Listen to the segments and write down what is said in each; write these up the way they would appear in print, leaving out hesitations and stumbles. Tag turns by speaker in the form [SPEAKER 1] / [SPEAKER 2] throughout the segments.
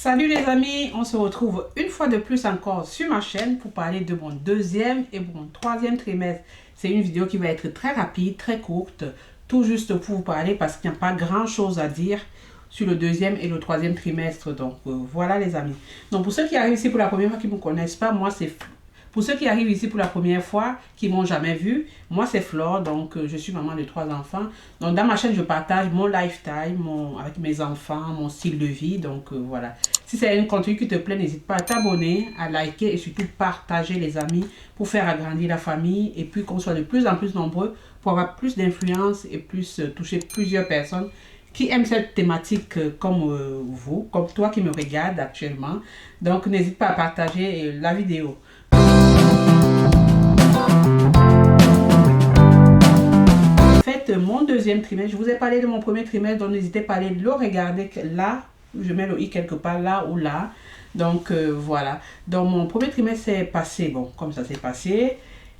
[SPEAKER 1] Salut les amis, on se retrouve une fois de plus encore sur ma chaîne pour parler de mon deuxième et mon troisième trimestre. C'est une vidéo qui va être très rapide, très courte, tout juste pour vous parler parce qu'il n'y a pas grand chose à dire sur le deuxième et le troisième trimestre. Donc voilà les amis. Donc pour ceux qui arrivent ici pour la première fois qui ne me connaissent pas, moi c'est... Pour ceux qui arrivent ici pour la première fois, qui ne m'ont jamais vu, moi c'est Flore, donc je suis maman de 3 enfants. Donc dans ma chaîne, je partage mon lifestyle, avec mes enfants, mon style de vie, donc voilà. Si c'est un contenu qui te plaît, n'hésite pas à t'abonner, à liker et surtout partager les amis pour faire agrandir la famille et puis qu'on soit de plus en plus nombreux pour avoir plus d'influence et plus toucher plusieurs personnes qui aiment cette thématique comme vous, comme toi qui me regarde actuellement. Donc n'hésite pas à partager la vidéo. En fait, mon deuxième trimestre, je vous ai parlé de mon premier trimestre, donc n'hésitez pas à aller le regarder là, je mets le i quelque part là ou là. Donc voilà, donc mon premier trimestre s'est passé, bon, comme ça s'est passé.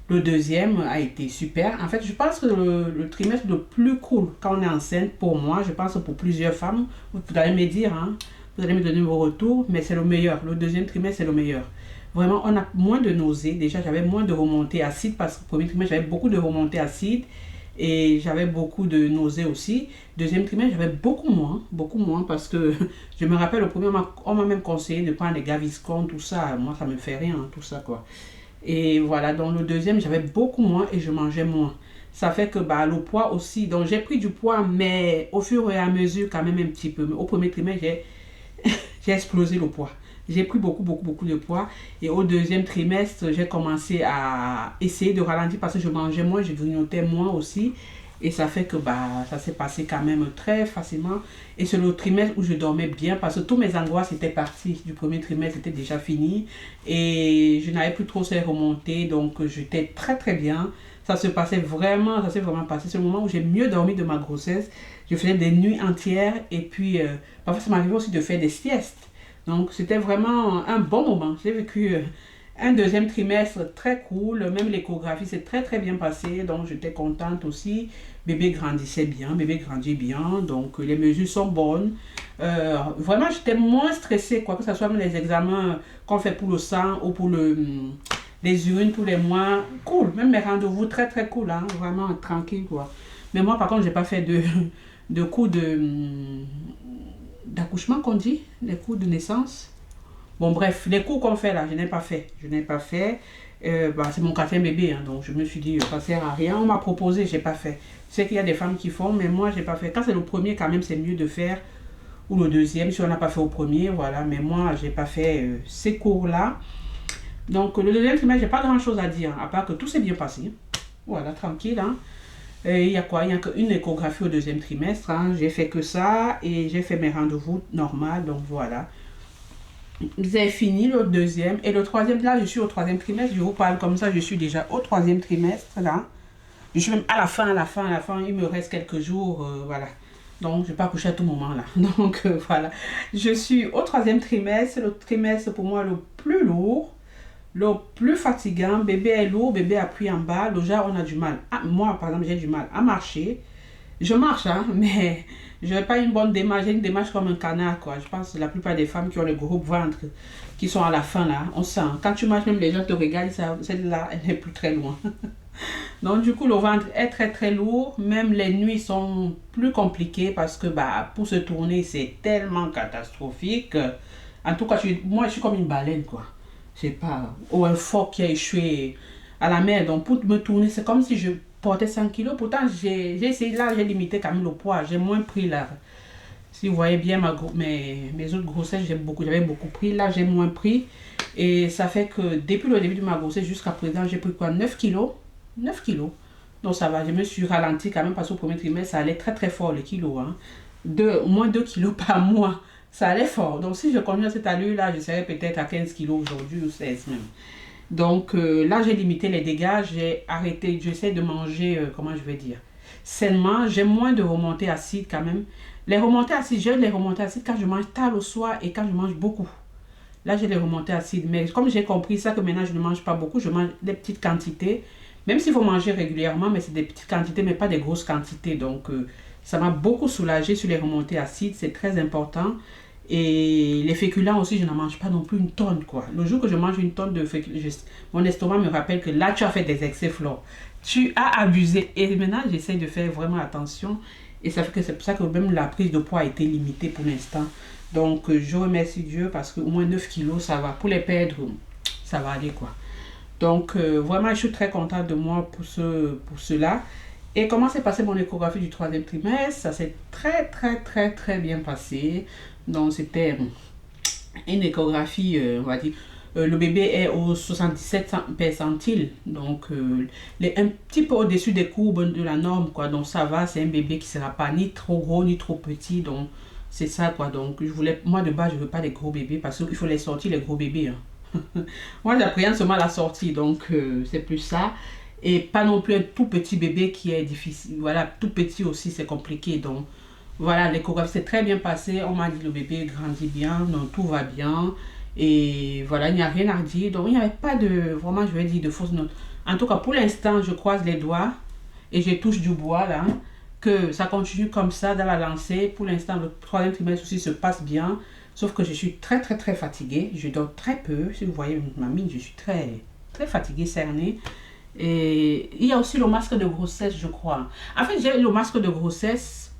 [SPEAKER 1] Le deuxième a été super. En fait, je pense que le trimestre le plus cool quand on est enceinte, pour moi, je pense pour plusieurs femmes, vous allez me dire, hein, vous allez me donner vos retours, mais c'est le meilleur. Le deuxième trimestre, c'est le meilleur. Vraiment, on a moins de nausées. Déjà, j'avais moins de remontées acides parce que le premier trimestre, j'avais beaucoup de remontées acides et j'avais beaucoup de nausées aussi. Deuxième trimestre, j'avais beaucoup moins parce que je me rappelle, au premier, on m'a même conseillé de prendre des Gaviscon, tout ça. Moi, ça me fait rien, tout ça, quoi. Et voilà, dans le deuxième, j'avais beaucoup moins et je mangeais moins. Ça fait que bah, le poids aussi, donc j'ai pris du poids, mais au fur et à mesure, quand même un petit peu. Au premier trimestre, j'ai explosé le poids. J'ai pris beaucoup de poids. Et au deuxième trimestre, j'ai commencé à essayer de ralentir parce que je mangeais moins, je grignotais moins aussi. Et ça fait que bah, ça s'est passé quand même très facilement. Et c'est le trimestre où je dormais bien parce que tous mes angoisses étaient parties. Du premier trimestre, c'était déjà fini. Et je n'avais plus trop ces remontées. Donc j'étais très bien. Ça s'est vraiment passé. C'est le moment où j'ai mieux dormi de ma grossesse. Je faisais des nuits entières. Et puis, parfois, ça m'arrivait aussi de faire des siestes. Donc, c'était vraiment un bon moment. J'ai vécu un deuxième trimestre très cool. Même l'échographie s'est très bien passée. Donc, j'étais contente aussi. Bébé grandissait bien, bébé grandit bien. Donc, les mesures sont bonnes. Vraiment, j'étais moins stressée, quoi que ce soit même les examens qu'on fait pour le sang ou pour les urines tous les mois. Cool. Même mes rendez-vous très cool. Hein? Vraiment tranquille, quoi. Mais moi, par contre, j'ai pas fait de cours d'accouchement qu'on dit, les cours de naissance. Bon bref, les cours qu'on fait là, je n'ai pas fait. Bah, c'est mon quatrième bébé, hein, donc je me suis dit, ça sert à rien. On m'a proposé, j'ai pas fait. Je sais qu'il y a des femmes qui font, mais moi, j'ai pas fait. Quand c'est le premier, quand même, c'est mieux de faire. Ou le deuxième, si on n'a pas fait au premier, voilà. Mais moi, j'ai pas fait ces cours-là. Donc, le deuxième trimestre, j'ai pas grand-chose à dire, à part que tout s'est bien passé. Voilà, tranquille, hein. Il y a quoi? Il n'y a qu'une échographie au deuxième trimestre. Hein. J'ai fait que ça et j'ai fait mes rendez-vous normaux. Donc voilà. J'ai fini le deuxième. Et le troisième, là, je suis au troisième trimestre. Je vous parle comme ça, je suis déjà au troisième trimestre. Là. Je suis même à la fin. Il me reste quelques jours. Voilà. Donc, je ne vais pas coucher à tout moment là. Donc, voilà. Je suis au troisième trimestre. Le trimestre, pour moi, le plus lourd. Le plus fatigant, bébé est lourd, bébé appuie en bas, déjà on a du mal. Ah, moi par exemple j'ai du mal à marcher. Je marche hein, mais je n'ai pas une bonne démarche, j'ai une démarche comme un canard quoi. Je pense que la plupart des femmes qui ont le gros ventre, qui sont à la fin là, on sent. Quand tu marches même les gens te regardent, celle-là elle n'est plus très loin. Donc du coup le ventre est très lourd, même les nuits sont plus compliquées parce que bah, pour se tourner c'est tellement catastrophique. En tout cas moi je suis comme une baleine quoi. Je sais pas, ou un phoque qui a échoué à la mer. Donc pour me tourner, c'est comme si je portais 100 kilos. Pourtant, j'ai essayé là, j'ai limité quand même le poids. J'ai moins pris là. Si vous voyez bien mes autres grossesses, j'avais beaucoup pris. Là, j'ai moins pris. Et ça fait que depuis le début de ma grossesse jusqu'à présent, j'ai pris quoi? 9 kilos. 9 kilos. Donc ça va, je me suis ralentie quand même parce qu'au premier trimestre, ça allait très fort les kilos. Hein. Moins 2 kilos par mois. Ça allait fort. Donc, si je continue à cette allure-là, je serais peut-être à 15 kilos aujourd'hui ou 16 même. Donc, là, j'ai limité les dégâts. J'ai arrêté. J'essaie de manger, comment je vais dire, sainement. J'ai moins de remontées acides quand même. Les remontées acides, j'ai les remontées acides quand je mange tard le soir et quand je mange beaucoup. Là, j'ai les remontées acides. Mais comme j'ai compris ça, que maintenant, je ne mange pas beaucoup, je mange des petites quantités. Même s'il faut manger régulièrement, mais c'est des petites quantités, mais pas des grosses quantités. Donc, ça m'a beaucoup soulagé sur les remontées acides. C'est très important. Et les féculents aussi, je n'en mange pas non plus une tonne, quoi. Le jour que je mange une tonne de féculents, mon estomac me rappelle que là, tu as fait des excès, Flore. Tu as abusé. Et maintenant, j'essaie de faire vraiment attention. Et ça fait que c'est pour ça que même la prise de poids a été limitée pour l'instant. Donc, je remercie Dieu parce qu'au moins 9 kilos, ça va. Pour les perdre, ça va aller, quoi. Donc, vraiment, je suis très contente de moi pour cela. Et comment s'est passée mon échographie du troisième trimestre? Ça s'est très bien passé. Donc, c'était une échographie, on va dire, le bébé est au 77 percentile, donc un petit peu au-dessus des courbes de la norme, quoi. Donc ça va, c'est un bébé qui ne sera pas ni trop gros ni trop petit, donc c'est ça, quoi. Donc moi de base, je ne veux pas des gros bébés parce qu'il faut les sortir, les gros bébés, hein. Moi, j'appréhende seulement la sortie, donc c'est plus ça. Et pas non plus un tout petit bébé qui est difficile. Voilà, tout petit aussi, c'est compliqué, donc voilà, l'échographie s'est très bien passée. On m'a dit le bébé grandit bien, donc tout va bien. Et voilà, il n'y a rien à dire. Donc il n'y avait pas de, vraiment, je vais dire, de fausses notes. En tout cas, pour l'instant, je croise les doigts et je touche du bois là. Que ça continue comme ça dans la lancée. Pour l'instant, le troisième trimestre aussi se passe bien. Sauf que je suis très fatiguée. Je dors très peu. Si vous voyez ma mine, je suis très fatiguée, cernée. Et il y a aussi le masque de grossesse, je crois. En fait, j'ai le masque de grossesse,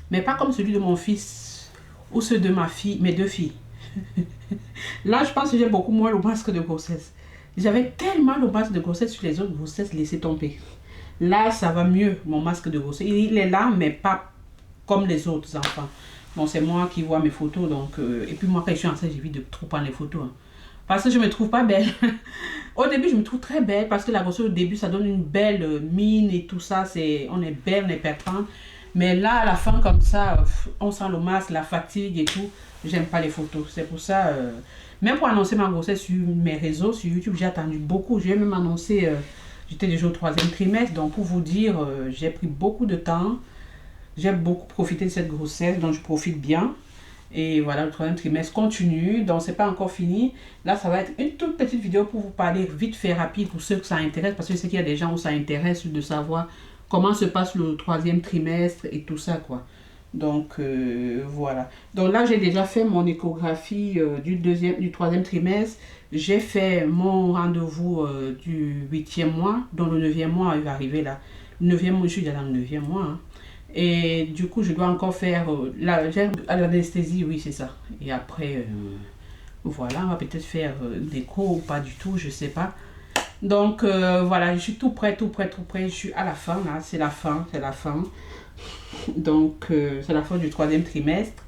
[SPEAKER 1] mais pas comme celui de mon fils ou ceux de ma fille, mes deux filles. Là, je pense que j'ai beaucoup moins le masque de grossesse. J'avais tellement le masque de grossesse sur les autres grossesses, laissez tomber. Là, ça va mieux, mon masque de grossesse. Il est là, mais pas comme les autres enfants. Bon, c'est moi qui vois mes photos, donc... et puis moi, quand je suis enceinte, j'évite de trop prendre les photos. Hein, parce que je me trouve pas belle. Au début, je me trouve très belle, parce que la grossesse, au début, ça donne une belle mine et tout ça. On est belle, on est perpend. Mais là, à la fin, comme ça, on sent le masque, la fatigue et tout. J'aime pas les photos. C'est pour ça... même pour annoncer ma grossesse sur mes réseaux, sur YouTube, j'ai attendu beaucoup. J'ai même annoncé... j'étais déjà au troisième trimestre. Donc, pour vous dire, j'ai pris beaucoup de temps. J'ai beaucoup profité de cette grossesse, donc je profite bien. Et voilà, le troisième trimestre continue. Donc, c'est pas encore fini. Là, ça va être une toute petite vidéo pour vous parler vite fait, rapide, pour ceux que ça intéresse. Parce que je sais qu'il y a des gens où ça intéresse de savoir comment se passe le troisième trimestre et tout ça, quoi. Donc, voilà. Donc là, j'ai déjà fait mon échographie du troisième trimestre. J'ai fait mon rendez-vous du 8e mois. Donc, le 9e mois, il va arriver là. Le 9e mois, je suis déjà dans le 9e mois. Hein. Et du coup, je dois encore faire l'anesthésie, oui, c'est ça. Et après, voilà, on va peut-être faire l'écho ou pas du tout, je sais pas. Donc, voilà, je suis tout prêt. Je suis à la fin, là. C'est la fin. Donc, c'est la fin du troisième trimestre.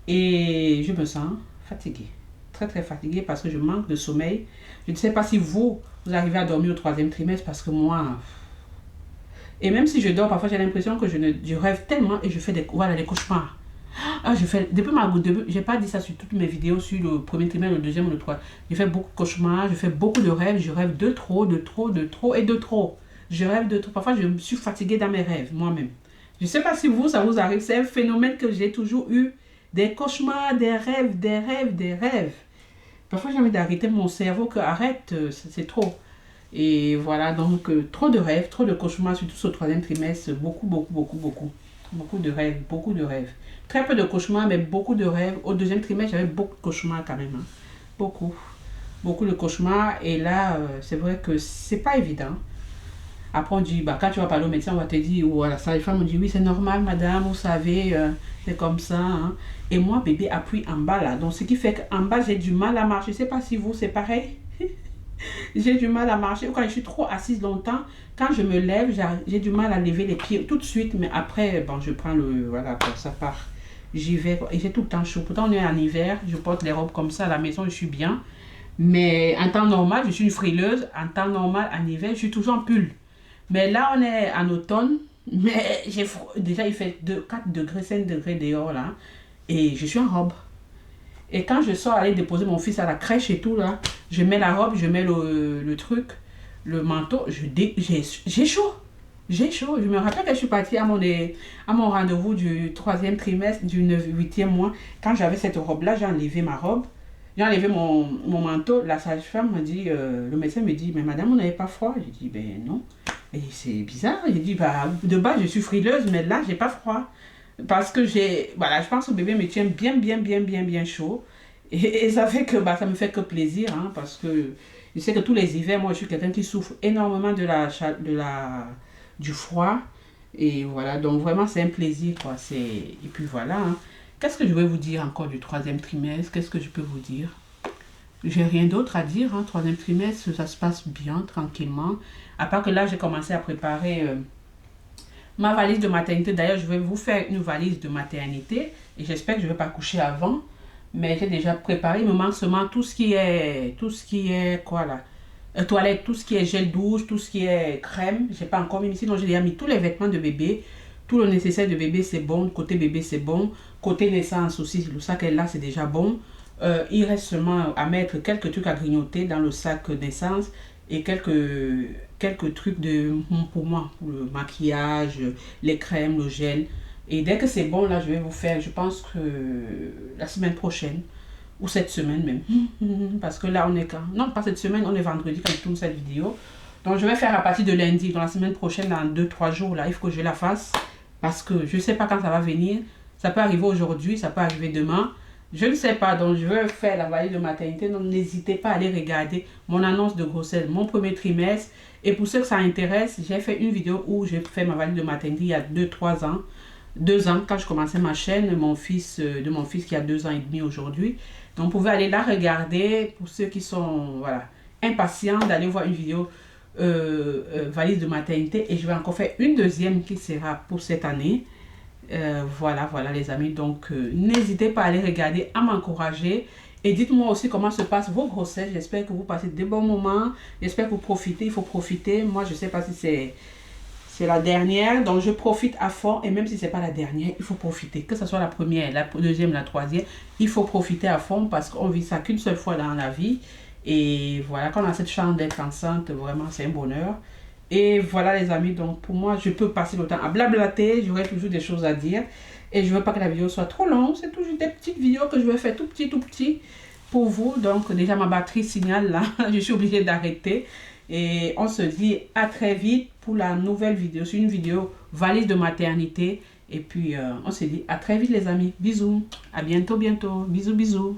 [SPEAKER 1] Et je me sens fatiguée. Très fatiguée parce que je manque de sommeil. Je ne sais pas si vous arrivez à dormir au troisième trimestre parce que moi... Et même si je dors, parfois j'ai l'impression que je rêve tellement et je fais des cauchemars. Ah, j'ai pas dit ça sur toutes mes vidéos sur le premier trimestre, le deuxième ou le troisième. J'ai fait beaucoup de cauchemars, je fais beaucoup de rêves, je rêve de trop et de trop. Je rêve de trop. Parfois, je me suis fatiguée dans mes rêves, moi-même. Je ne sais pas si ça vous arrive. C'est un phénomène que j'ai toujours eu. Des cauchemars, des rêves. Parfois, j'ai envie d'arrêter mon cerveau, que arrête, c'est trop. Et voilà, donc, trop de rêves, trop de cauchemars, surtout ce troisième trimestre. Beaucoup. Beaucoup de rêves. Très peu de cauchemars, mais beaucoup de rêves. Au deuxième trimestre, j'avais beaucoup de cauchemars quand même. Hein. Beaucoup de cauchemars. Et là, c'est vrai que c'est pas évident. Après, on dit, bah, quand tu vas parler au médecin, on va te dire, ou à la sage-femme, on dit, oui, c'est normal, madame, vous savez, c'est comme ça. Hein. Et moi, bébé appuie en bas, là. Donc, ce qui fait qu'en bas, j'ai du mal à marcher. Je sais pas si vous, c'est pareil. J'ai du mal à marcher. Quand je suis trop assise longtemps, quand je me lève, j'ai du mal à lever les pieds tout de suite. Mais après, bon, je prends voilà, ça part. J'y vais. Et j'ai tout le temps chaud. Pourtant, on est en hiver. Je porte les robes comme ça à la maison. Je suis bien. Mais en temps normal, je suis une frileuse. En temps normal, en hiver, je suis toujours en pull. Mais là, on est en automne. Mais déjà, il fait 4 degrés, 5 degrés dehors, là. Et je suis en robe. Et quand je sors aller déposer mon fils à la crèche et tout, là, je mets la robe, je mets le truc, le manteau, j'ai chaud. J'ai chaud. Je me rappelle que je suis partie à mon rendez-vous du troisième trimestre, du 8e mois. Quand j'avais cette robe-là, j'ai enlevé ma robe. J'ai enlevé mon manteau. La sage-femme m'a dit, le médecin me dit, mais madame, vous n'avez pas froid? J'ai dit, ben non. Et c'est bizarre. J'ai dit, bah, de base, je suis frileuse, mais là, j'ai pas froid. Parce que voilà, je pense que le bébé me tient bien chaud. Et ça fait que, bah, ça me fait que plaisir, hein, parce que je sais que tous les hivers, moi, je suis quelqu'un qui souffre énormément du froid. Et voilà, donc vraiment, c'est un plaisir, quoi. Et puis voilà, hein. Qu'est-ce que je vais vous dire encore du troisième trimestre? Qu'est-ce que je peux vous dire? J'ai rien d'autre à dire, hein. Troisième trimestre, ça se passe bien, tranquillement. À part que là, j'ai commencé à préparer ma valise de maternité. D'ailleurs, je vais vous faire une valise de maternité. Et j'espère que je ne vais pas coucher avant. Mais j'ai déjà préparé. Il me manque seulement tout ce qui est quoi là? Toilette, tout ce qui est gel douche, tout ce qui est crème. J'ai pas encore mis ici. Donc, j'ai déjà mis tous les vêtements de bébé. Tout le nécessaire de bébé, c'est bon. Côté bébé, c'est bon. Côté naissance aussi, le sac est là, c'est déjà bon. Il reste seulement à mettre quelques trucs à grignoter dans le sac naissance et quelques trucs pour moi, pour le maquillage, les crèmes, le gel. Et dès que c'est bon, là, je vais vous faire, je pense que la semaine prochaine, ou cette semaine même. Parce que là, on est quand... Non, pas cette semaine, on est vendredi quand je tourne cette vidéo. Donc, je vais faire à partir de lundi, dans la semaine prochaine, dans 2-3 jours, là, il faut que je la fasse. Parce que je ne sais pas quand ça va venir. Ça peut arriver aujourd'hui, ça peut arriver demain. Je ne sais pas, donc je veux faire la valise de maternité. Donc, n'hésitez pas à aller regarder mon annonce de grossesse, mon premier trimestre. Et pour ceux que ça intéresse, j'ai fait une vidéo où j'ai fait ma valise de maternité il y a 2-3 ans. 2 ans, quand je commençais ma chaîne, de mon fils qui a 2 ans et demi aujourd'hui. Donc, vous pouvez aller la regarder pour ceux qui sont voilà, impatients d'aller voir une vidéo valise de maternité. Et je vais encore faire une deuxième qui sera pour cette année. Voilà les amis. Donc, n'hésitez pas à aller regarder, à m'encourager. Et dites-moi aussi comment se passent vos grossesses. J'espère que vous passez des bons moments. J'espère que vous profitez. Il faut profiter. Moi, je ne sais pas si c'est la dernière. Donc, je profite à fond. Et même si ce n'est pas la dernière, il faut profiter. Que ce soit la première, la deuxième, la troisième. Il faut profiter à fond parce qu'on vit ça qu'une seule fois dans la vie. Et voilà, quand on a cette chance d'être enceinte, vraiment, c'est un bonheur. Et voilà les amis, donc pour moi, je peux passer le temps à blablater, j'aurai toujours des choses à dire. Et je ne veux pas que la vidéo soit trop longue, c'est toujours des petites vidéos que je vais faire tout petit pour vous. Donc déjà ma batterie signale là, je suis obligée d'arrêter. Et on se dit à très vite pour la nouvelle vidéo. C'est une vidéo valise de maternité. Et puis on se dit à très vite les amis, bisous, à bientôt, bisous.